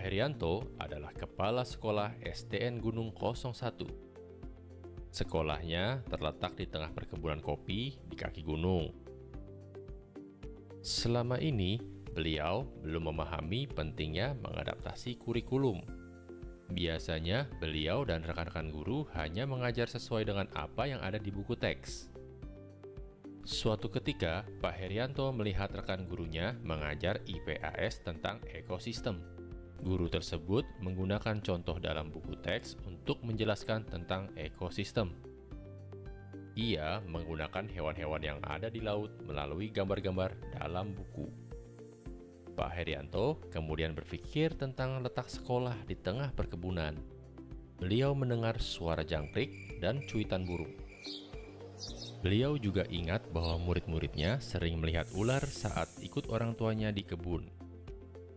Herianto adalah Kepala Sekolah SDN Gunung 01. Sekolahnya terletak di tengah perkebunan kopi di kaki gunung. Selama ini, beliau belum memahami pentingnya mengadaptasi kurikulum. Biasanya, beliau dan rekan-rekan guru hanya mengajar sesuai dengan apa yang ada di buku teks. Suatu ketika, Pak Herianto melihat rekan gurunya mengajar IPAS tentang ekosistem. Guru tersebut menggunakan contoh dalam buku teks untuk menjelaskan tentang ekosistem. Ia menggunakan hewan-hewan yang ada di laut melalui gambar-gambar dalam buku. Pak Herianto kemudian berpikir tentang letak sekolah di tengah perkebunan. Beliau mendengar suara jangkrik dan cuitan burung. Beliau juga ingat bahwa murid-muridnya sering melihat ular saat ikut orang tuanya di kebun.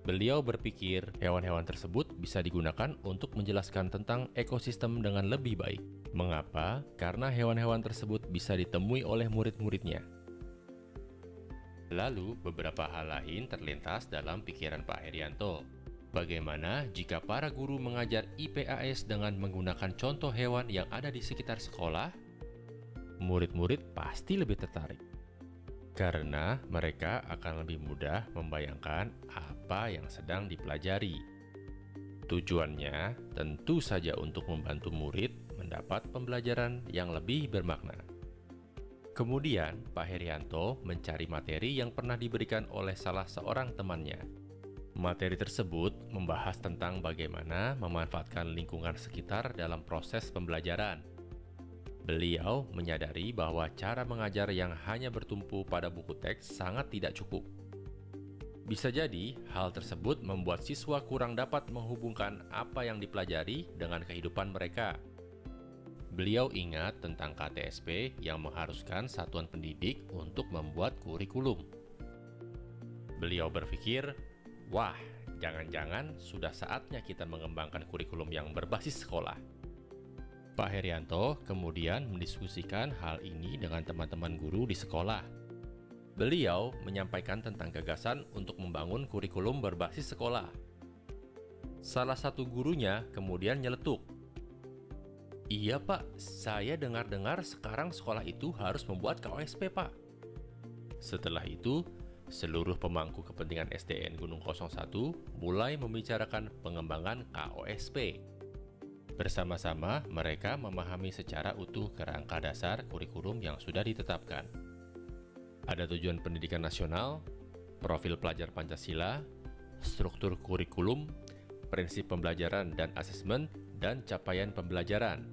Beliau berpikir hewan-hewan tersebut bisa digunakan untuk menjelaskan tentang ekosistem dengan lebih baik. Mengapa? Karena hewan-hewan tersebut bisa ditemui oleh murid-muridnya. Lalu, beberapa hal lain terlintas dalam pikiran Pak Herianto. Bagaimana jika para guru mengajar IPAS dengan menggunakan contoh hewan yang ada di sekitar sekolah? Murid-murid pasti lebih tertarik, karena mereka akan lebih mudah membayangkan apa yang sedang dipelajari. Tujuannya tentu saja untuk membantu murid mendapat pembelajaran yang lebih bermakna. Kemudian, Pak Herianto mencari materi yang pernah diberikan oleh salah seorang temannya. Materi tersebut membahas tentang bagaimana memanfaatkan lingkungan sekitar dalam proses pembelajaran. Beliau menyadari bahwa cara mengajar yang hanya bertumpu pada buku teks sangat tidak cukup. Bisa jadi, hal tersebut membuat siswa kurang dapat menghubungkan apa yang dipelajari dengan kehidupan mereka. Beliau ingat tentang KTSP yang mengharuskan satuan pendidik untuk membuat kurikulum. Beliau berpikir, wah, jangan-jangan sudah saatnya kita mengembangkan kurikulum yang berbasis sekolah. Pak Herianto kemudian mendiskusikan hal ini dengan teman-teman guru di sekolah. Beliau menyampaikan tentang gagasan untuk membangun kurikulum berbasis sekolah. Salah satu gurunya kemudian nyeletuk, "Iya Pak, saya dengar-dengar sekarang sekolah itu harus membuat KOSP Pak." Setelah itu, seluruh pemangku kepentingan SDN Gunung 01 mulai membicarakan pengembangan KOSP. Bersama-sama, mereka memahami secara utuh kerangka dasar kurikulum yang sudah ditetapkan. Ada tujuan pendidikan nasional, profil pelajar Pancasila, struktur kurikulum, prinsip pembelajaran dan asesmen, dan capaian pembelajaran.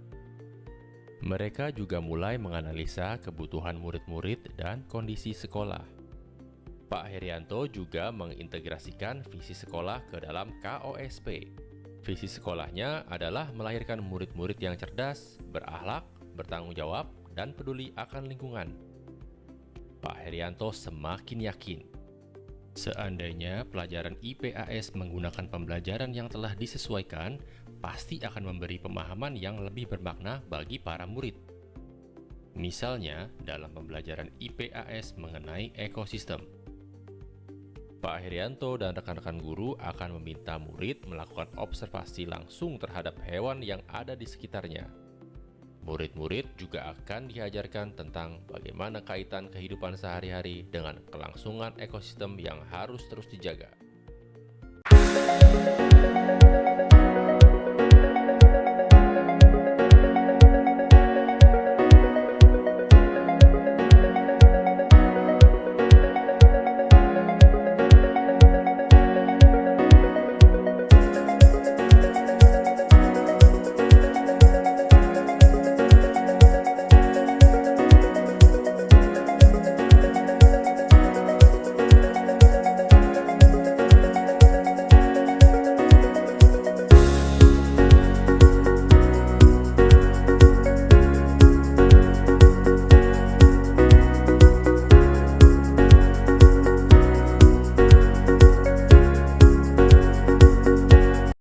Mereka juga mulai menganalisa kebutuhan murid-murid dan kondisi sekolah. Pak Herianto juga mengintegrasikan visi sekolah ke dalam KOSP. Visi sekolahnya adalah melahirkan murid-murid yang cerdas, berakhlak, bertanggung jawab, dan peduli akan lingkungan. Pak Herianto semakin yakin, seandainya pelajaran IPAS menggunakan pembelajaran yang telah disesuaikan, pasti akan memberi pemahaman yang lebih bermakna bagi para murid. Misalnya, dalam pembelajaran IPAS mengenai ekosistem. Pak Herianto dan rekan-rekan guru akan meminta murid melakukan observasi langsung terhadap hewan yang ada di sekitarnya. Murid-murid juga akan diajarkan tentang bagaimana kaitan kehidupan sehari-hari dengan kelangsungan ekosistem yang harus terus dijaga.